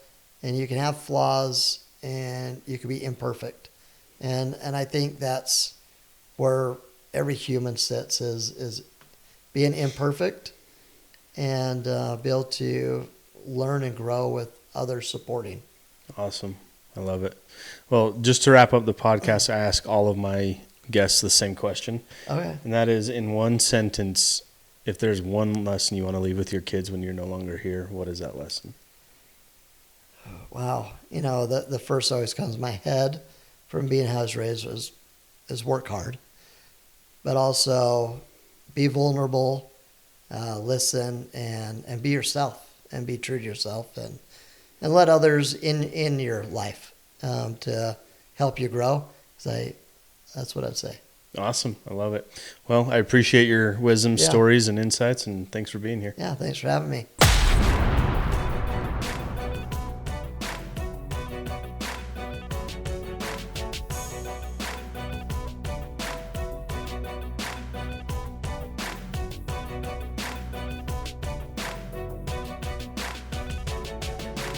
And you can have flaws. And you can be imperfect. And I think that's where every human sits is being imperfect and be able to learn and grow with others supporting. Awesome. I love it. Well, just to wrap up the podcast, I ask all of my guests the same question. Okay. And that is, in one sentence, if there's one lesson you want to leave with your kids when you're no longer here, what is that lesson? Wow. The first always comes to my head from being how I was raised is work hard, but also be vulnerable, listen, and be yourself, and be true to yourself, and let others in your life to help you grow. That's what I'd say. Awesome. I love it. Well, I appreciate your wisdom, stories, and insights, and thanks for being here. Yeah, thanks for having me.